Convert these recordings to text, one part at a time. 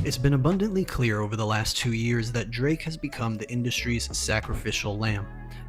It's been abundantly clear over the last 2 years that Drake has become the industry's sacrificial lamb.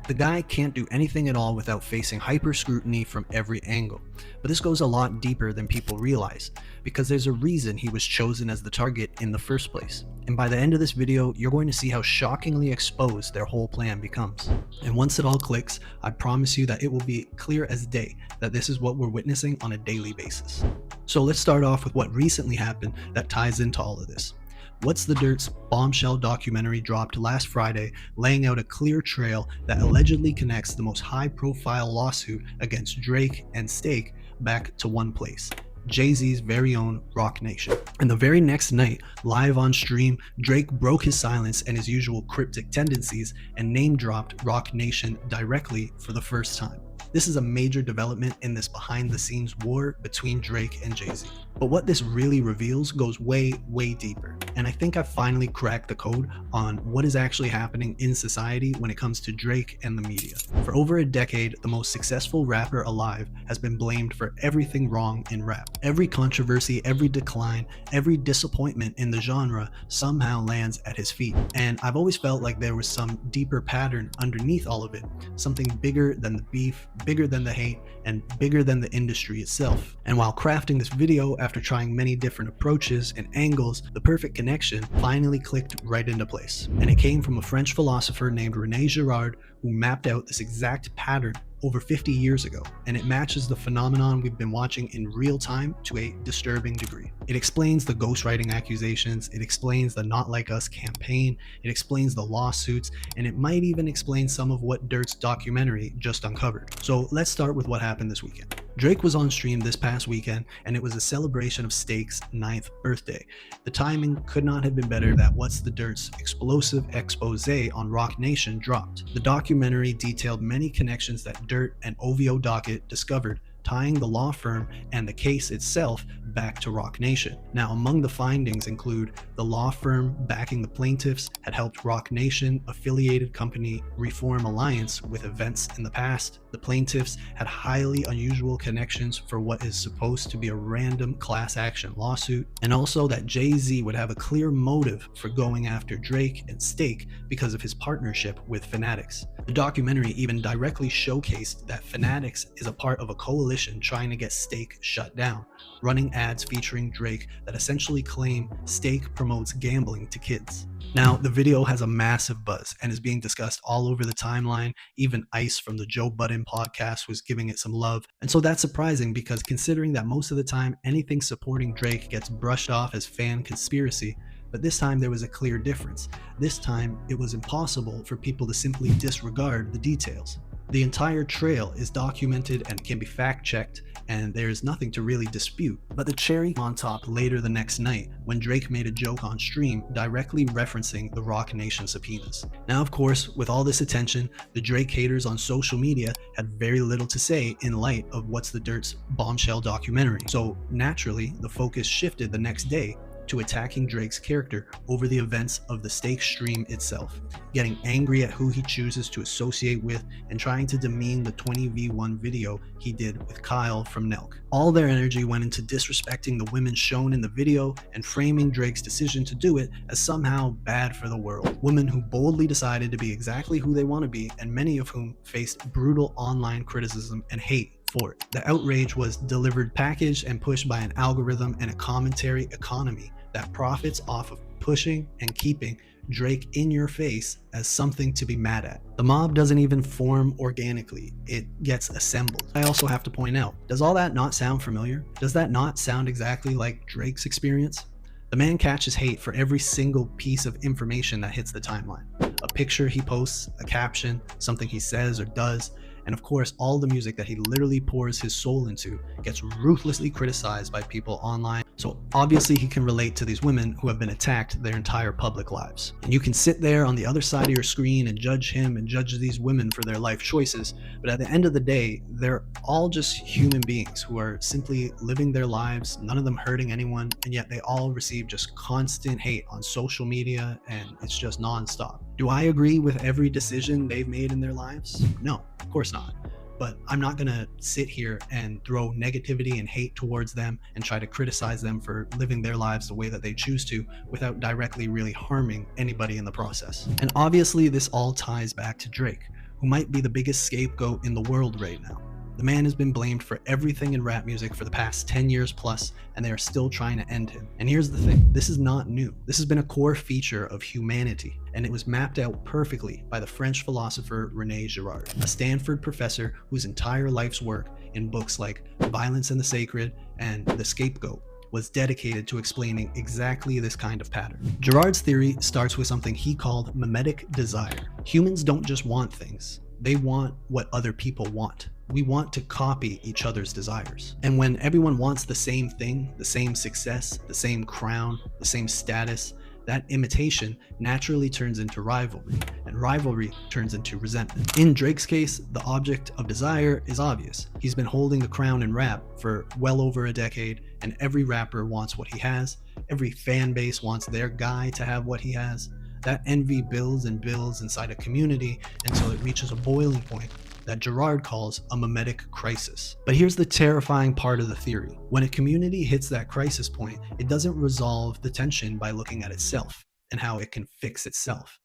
The guy can't do anything at all without facing hyper scrutiny from every angle. But this goes a lot deeper than people realize, because there's a reason he was chosen as the target in the first place. And by the end of this video, you're going to see how shockingly exposed their whole plan becomes. And once it all clicks, I promise you that it will be clear as day that this is what we're witnessing on a daily basis. So let's start off with what recently happened that ties into all of this. What's the Dirt's bombshell documentary dropped last Friday, laying out a clear trail that allegedly connects the most high-profile lawsuit against Drake and Stake back to one place: Jay-Z's very own Roc Nation. And the very next night, live on stream, Drake broke his silence and his usual cryptic tendencies and name-dropped Roc Nation directly for the first time. This is a major development in this behind-the-scenes war between Drake and Jay-Z. But what this really reveals goes way, way deeper. And I think I've finally cracked the code on what is actually happening in society when it comes to Drake and the media. For over a decade, the most successful rapper alive has been blamed for everything wrong in rap. Every controversy, every decline, every disappointment in the genre somehow lands at his feet. And I've always felt like there was some deeper pattern underneath all of it, something bigger than the beef, bigger than the hate, and bigger than the industry itself. And while crafting this video, after trying many different approaches and angles, the perfect connection finally clicked right into place. And it came from a French philosopher named René Girard, who mapped out this exact pattern over 50 years ago, and it matches the phenomenon we've been watching in real time to a disturbing degree. It explains the ghostwriting accusations, it explains the Not Like Us campaign, it explains the lawsuits, and it might even explain some of what Dirt's documentary just uncovered. So let's start with what happened this weekend. Drake was on stream this past weekend, and it was a celebration of Stake's 9th birthday. The timing could not have been better that What's the Dirt's explosive expose on Roc Nation dropped. The documentary detailed many connections that Dirt and OVO Docket discovered, tying the law firm and the case itself back to Roc Nation. Now, among the findings include the law firm backing the plaintiffs had helped Roc Nation affiliated company reform alliance with events in the past. The plaintiffs had highly unusual connections for what is supposed to be a random class action lawsuit, and also that Jay-Z would have a clear motive for going after Drake and Stake because of his partnership with Fanatics. The documentary even directly showcased that Fanatics is a part of a coalition trying to get Stake shut down, running ads featuring Drake that essentially claim Stake promotes gambling to kids. Now, the video has a massive buzz and is being discussed all over the timeline. Even Ice from the Joe Budden podcast was giving it some love. And so that's surprising, because considering that most of the time anything supporting Drake gets brushed off as fan conspiracy, but this time there was a clear difference. This time it was impossible for people to simply disregard the details. The entire trail is documented and can be fact-checked, and there is nothing to really dispute. But the cherry on top later the next night, when Drake made a joke on stream directly referencing the Roc Nation subpoenas. Now, of course, with all this attention, the Drake haters on social media had very little to say in light of What's the Dirt's bombshell documentary. So naturally, the focus shifted the next day to attacking Drake's character over the events of the Stake stream itself, getting angry at who he chooses to associate with, and trying to demean the 20v1 video he did with Kyle from Nelk. All their energy went into disrespecting the women shown in the video and framing Drake's decision to do it as somehow bad for the world. Women who boldly decided to be exactly who they want to be, and many of whom faced brutal online criticism and hate for it. The outrage was delivered packaged and pushed by an algorithm and a commentary economy that profits off of pushing and keeping Drake in your face as something to be mad at. The mob doesn't even form organically, it gets assembled. I also have to point out, does all that not sound familiar? Does that not sound exactly like Drake's experience? The man catches hate for every single piece of information that hits the timeline. A picture he posts, a caption, something he says or does, and of course, all the music that he literally pours his soul into gets ruthlessly criticized by people online. So obviously he can relate to these women who have been attacked their entire public lives. And you can sit there on the other side of your screen and judge him and judge these women for their life choices, but at the end of the day, they're all just human beings who are simply living their lives, none of them hurting anyone, and yet they all receive just constant hate on social media, and it's just nonstop. Do I agree with every decision they've made in their lives? No, of course not. but I'm not going to sit here and throw negativity and hate towards them and try to criticize them for living their lives the way that they choose to without directly really harming anybody in the process. And obviously this all ties back to Drake, who might be the biggest scapegoat in the world right now. The man has been blamed for everything in rap music for the past 10 years plus, and they are still trying to end him. And here's the thing, this is not new. This has been a core feature of humanity, and it was mapped out perfectly by the French philosopher René Girard, a Stanford professor whose entire life's work in books like Violence and the Sacred and The Scapegoat was dedicated to explaining exactly this kind of pattern. Girard's theory starts with something he called mimetic desire. Humans don't just want things, they want what other people want. We want to copy each other's desires. And when everyone wants the same thing, the same success, the same crown, the same status, that imitation naturally turns into rivalry, and rivalry turns into resentment. In Drake's case, the object of desire is obvious. He's been holding the crown in rap for well over a decade, and every rapper wants what he has. Every fan base wants their guy to have what he has. That envy builds and builds inside a community until it reaches a boiling point that Girard calls a mimetic crisis. But here's the terrifying part of the theory. When a community hits that crisis point, it doesn't resolve the tension by looking at itself and how it can fix itself.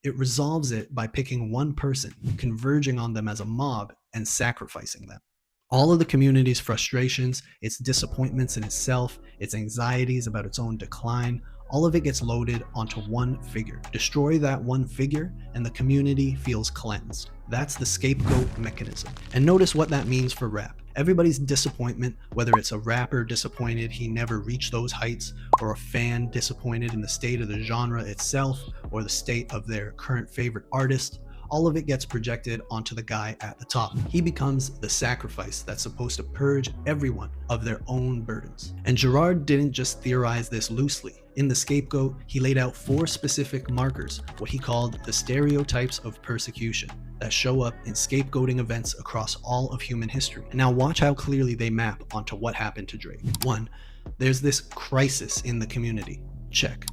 It resolves it by picking one person, converging on them as a mob, and sacrificing them. All of the community's frustrations, its disappointments in itself, its anxieties about its own decline, all of it gets loaded onto one figure. Destroy that one figure and the community feels cleansed. That's the scapegoat mechanism. And notice what that means for rap. Everybody's disappointment, whether it's a rapper disappointed he never reached those heights, or a fan disappointed in the state of the genre itself, or the state of their current favorite artist, all of it gets projected onto the guy at the top. He becomes the sacrifice that's supposed to purge everyone of their own burdens. And Girard didn't just theorize this loosely. In The Scapegoat, he laid out 4 specific markers, what he called the stereotypes of persecution, that show up in scapegoating events across all of human history. And now watch how clearly they map onto what happened to Drake. 1. There's this crisis in the community. Check.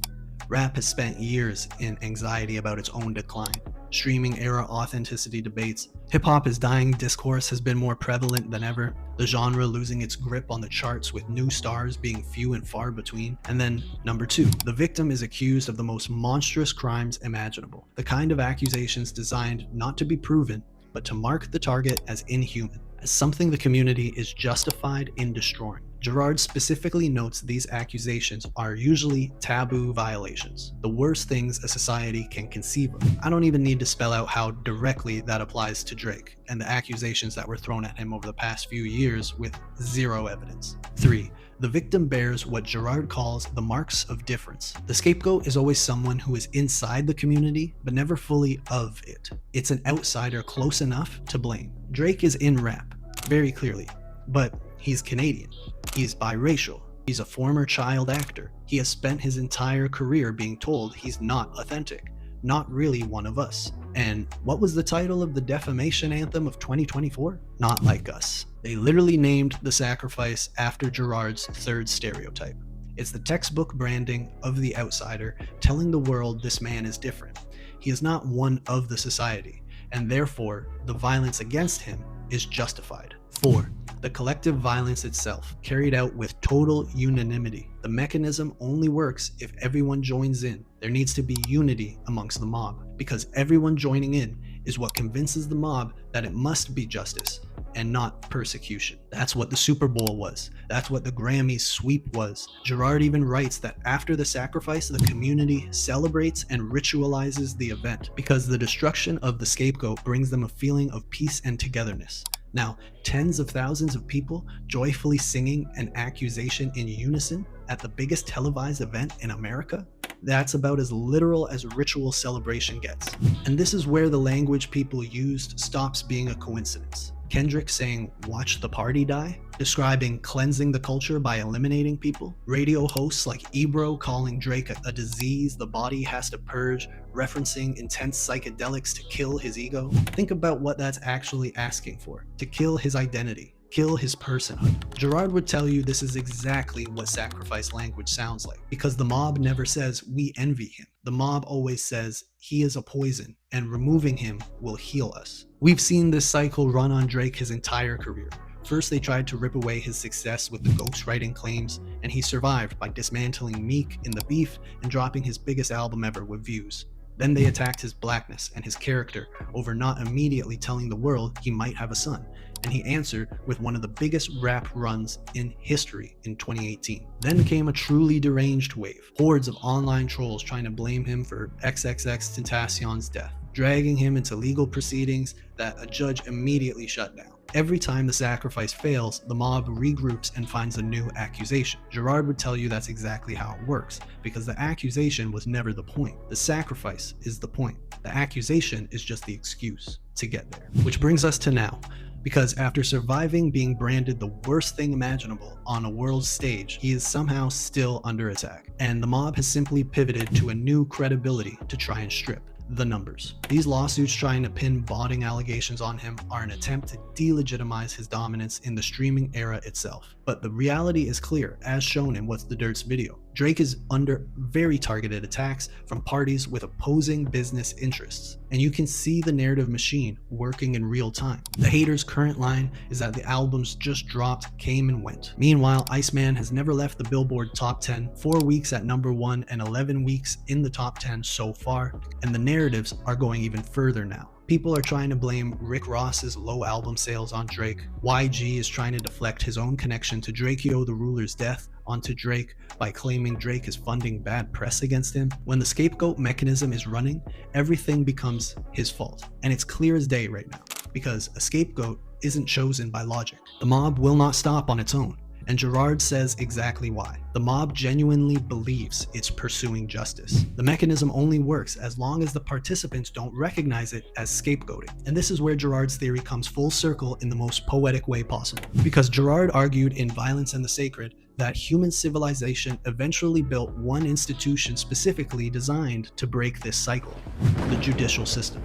Rap has spent years in anxiety about its own decline. Streaming era authenticity debates. Hip-hop is dying discourse has been more prevalent than ever. The genre losing its grip on the charts with new stars being few and far between. And then number 2, the victim is accused of the most monstrous crimes imaginable. The kind of accusations designed not to be proven, but to mark the target as inhuman, as something the community is justified in destroying. Girard specifically notes these accusations are usually taboo violations, the worst things a society can conceive of. I don't even need to spell out how directly that applies to Drake and the accusations that were thrown at him over the past few years with zero evidence. 3. The victim bears what Girard calls the marks of difference. The scapegoat is always someone who is inside the community, but never fully of it. It's an outsider close enough to blame. Drake is in rap, very clearly, but he's Canadian. He's biracial. He's a former child actor. He has spent his entire career being told he's not authentic, not really one of us. And what was the title of the defamation anthem of 2024? Not Like Us. They literally named the sacrifice after Girard's 3rd stereotype. It's the textbook branding of the outsider, telling the world this man is different. He is not one of the society, and therefore the violence against him is justified. 4. The collective violence itself, carried out with total unanimity. The mechanism only works if everyone joins in. There needs to be unity amongst the mob, because everyone joining in is what convinces the mob that it must be justice and not persecution. That's what the Super Bowl was. That's what the Grammys sweep was. Girard even writes that after the sacrifice, the community celebrates and ritualizes the event, because the destruction of the scapegoat brings them a feeling of peace and togetherness. Now, tens of thousands of people joyfully singing an accusation in unison at the biggest televised event in America? That's about as literal as ritual celebration gets. And this is where the language people used stops being a coincidence. Kendrick saying, "Watch the party die," describing cleansing the culture by eliminating people. Radio hosts like Ebro calling Drake a disease the body has to purge, referencing intense psychedelics to kill his ego. Think about what that's actually asking for, to kill his identity, kill his personhood. Girard would tell you this is exactly what sacrifice language sounds like, because the mob never says, "We envy him." The mob always says, "He is a poison, and removing him will heal us." We've seen this cycle run on Drake his entire career. First, they tried to rip away his success with the ghostwriting claims, and he survived by dismantling Meek in the beef and dropping his biggest album ever with views. Then they attacked his blackness and his character over not immediately telling the world he might have a son, and he answered with one of the biggest rap runs in history in 2018. Then came a truly deranged wave, hordes of online trolls trying to blame him for XXXTentacion's death, dragging him into legal proceedings that a judge immediately shut down. Every time the sacrifice fails, the mob regroups and finds a new accusation. Girard would tell you that's exactly how it works, because the accusation was never the point. The sacrifice is the point. The accusation is just the excuse to get there. Which brings us to now, because after surviving being branded the worst thing imaginable on a world stage, he is somehow still under attack. And the mob has simply pivoted to a new credibility to try and strip: the numbers. These lawsuits trying to pin botting allegations on him are an attempt to delegitimize his dominance in the streaming era itself. But the reality is clear, as shown in What's the Dirt's video. Drake is under very targeted attacks from parties with opposing business interests, and you can see the narrative machine working in real time. The haters' current line is that the albums just dropped came and went. Meanwhile, Iceman has never left the Billboard top 10, 4 weeks at #1 and 11 weeks in the top 10 so far, and the narratives are going even further now. People are trying to blame Rick Ross's low album sales on Drake. YG is trying to deflect his own connection to Drakeo the Ruler's death onto Drake by claiming Drake is funding bad press against him. When the scapegoat mechanism is running, everything becomes his fault. And it's clear as day right now, because a scapegoat isn't chosen by logic. The mob will not stop on its own. And Girard says exactly why. The mob genuinely believes it's pursuing justice. The mechanism only works as long as the participants don't recognize it as scapegoating. And this is where Girard's theory comes full circle in the most poetic way possible. Because Girard argued in Violence and the Sacred that human civilization eventually built one institution specifically designed to break this cycle: the judicial system.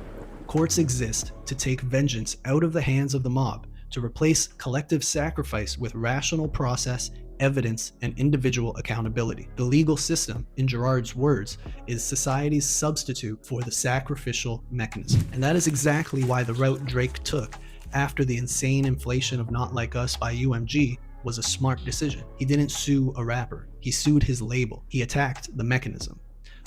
Courts exist to take vengeance out of the hands of the mob, to replace collective sacrifice with rational process, evidence, and individual accountability. The legal system, in Girard's words, is society's substitute for the sacrificial mechanism. And that is exactly why the route Drake took after the insane inflation of Not Like Us by UMG was a smart decision. He didn't sue a rapper, he sued his label. He attacked the mechanism,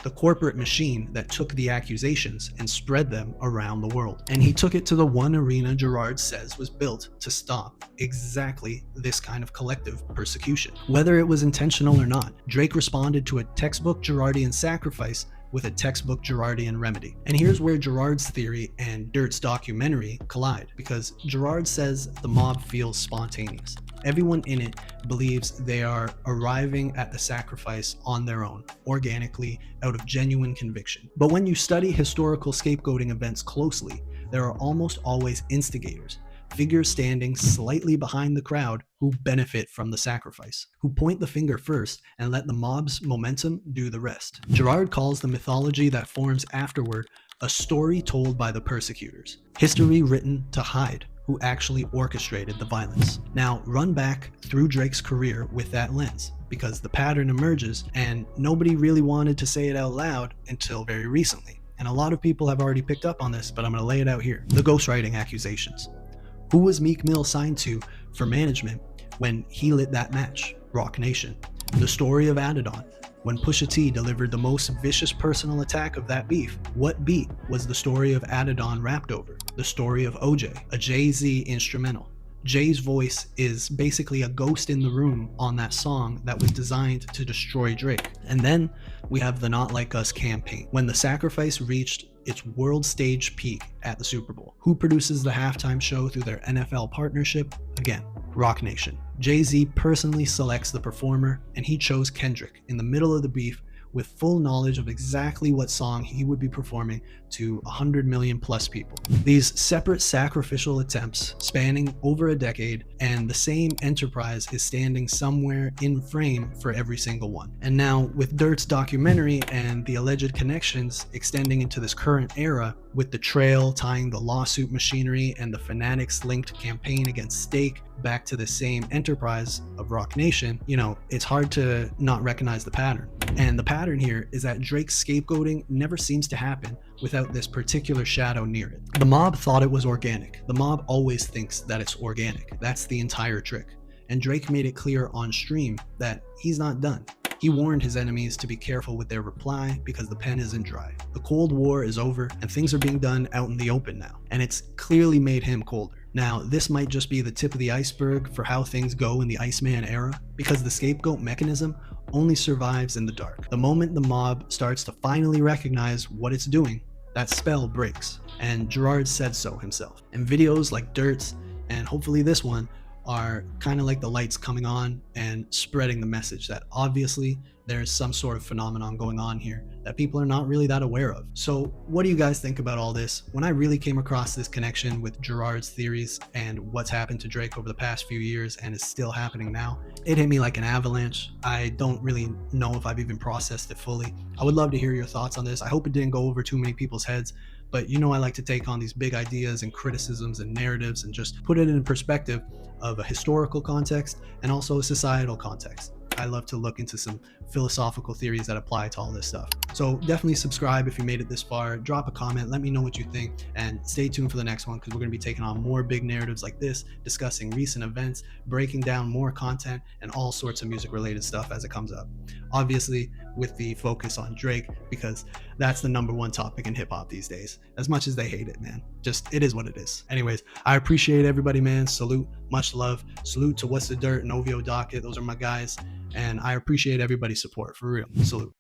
the corporate machine that took the accusations and spread them around the world. And he took it to the one arena Girard says was built to stop exactly this kind of collective persecution. Whether it was intentional or not, Drake responded to a textbook Girardian sacrifice with a textbook Girardian remedy. And here's where Girard's theory and Dirt's documentary collide, because Girard says the mob feels spontaneous. Everyone in it believes they are arriving at the sacrifice on their own, organically, out of genuine conviction. But when you study historical scapegoating events closely, there are almost always instigators, figures standing slightly behind the crowd who benefit from the sacrifice, who point the finger first and let the mob's momentum do the rest. Girard calls the mythology that forms afterward a story told by the persecutors, history written to hide who actually orchestrated the violence. Now, run back through Drake's career with that lens, because the pattern emerges and nobody really wanted to say it out loud until very recently. And a lot of people have already picked up on this, but I'm gonna lay it out here. The ghostwriting accusations. Who was Meek Mill signed to for management when he lit that match? Roc Nation. The Story of Adidon. When Pusha T delivered the most vicious personal attack of that beef, what beat was the Story of Adidon rapped over? The Story of OJ, a Jay-Z instrumental. Jay's voice is basically a ghost in the room on that song that was designed to destroy Drake. And then we have the Not Like Us campaign, when the sacrifice reached its world stage peak at the Super Bowl. Who produces the halftime show through their NFL partnership? Again, Roc Nation. Jay-Z personally selects the performer, and he chose Kendrick in the middle of the beef with full knowledge of exactly what song he would be performing to 100 million plus people. These separate sacrificial attempts spanning over a decade, and the same enterprise is standing somewhere in frame for every single one. And now with Dirt's documentary and the alleged connections extending into this current era, with the trail tying the lawsuit machinery and the Fanatics linked campaign against Stake back to the same enterprise of Roc Nation, it's hard to not recognize the pattern. And the pattern pattern here is that Drake's scapegoating never seems to happen without this particular shadow near it. The mob thought it was organic. The mob always thinks that it's organic. That's the entire trick. And Drake made it clear on stream that he's not done. He warned his enemies to be careful with their reply because the pen isn't dry. The Cold War is over and things are being done out in the open now, and it's clearly made him colder. Now, this might just be the tip of the iceberg for how things go in the Iceman era, because the scapegoat mechanism only survives in the dark. The moment the mob starts to finally recognize what it's doing, that spell breaks, and Girard said so himself. And videos like Dirt's, and hopefully this one, are kind of like the lights coming on and spreading the message that obviously there's some sort of phenomenon going on here that people are not really that aware of. So what do you guys think about all this? When I really came across this connection with Girard's theories and what's happened to Drake over the past few years and is still happening now, it hit me like an avalanche. I don't really know if I've even processed it fully. I would love to hear your thoughts on this. I hope it didn't go over too many people's heads, but you know I like to take on these big ideas and criticisms and narratives and just put it in perspective of a historical context and also a societal context. I love to look into some philosophical theories that apply to all this stuff. So definitely subscribe if you made it this far. Drop a comment, let me know what you think, and stay tuned for the next one because we're going to be taking on more big narratives like this, discussing recent events, breaking down more content, and all sorts of music related stuff as it comes up. Obviously with the focus on Drake because that's the #1 topic in hip hop these days. As much as they hate it, man. Just, it is what it is. Anyways, I appreciate everybody, man. Salute, much love. Salute to What's the Dirt and OVO Docket. Those are my guys. And I appreciate everybody's support, for real. Salute.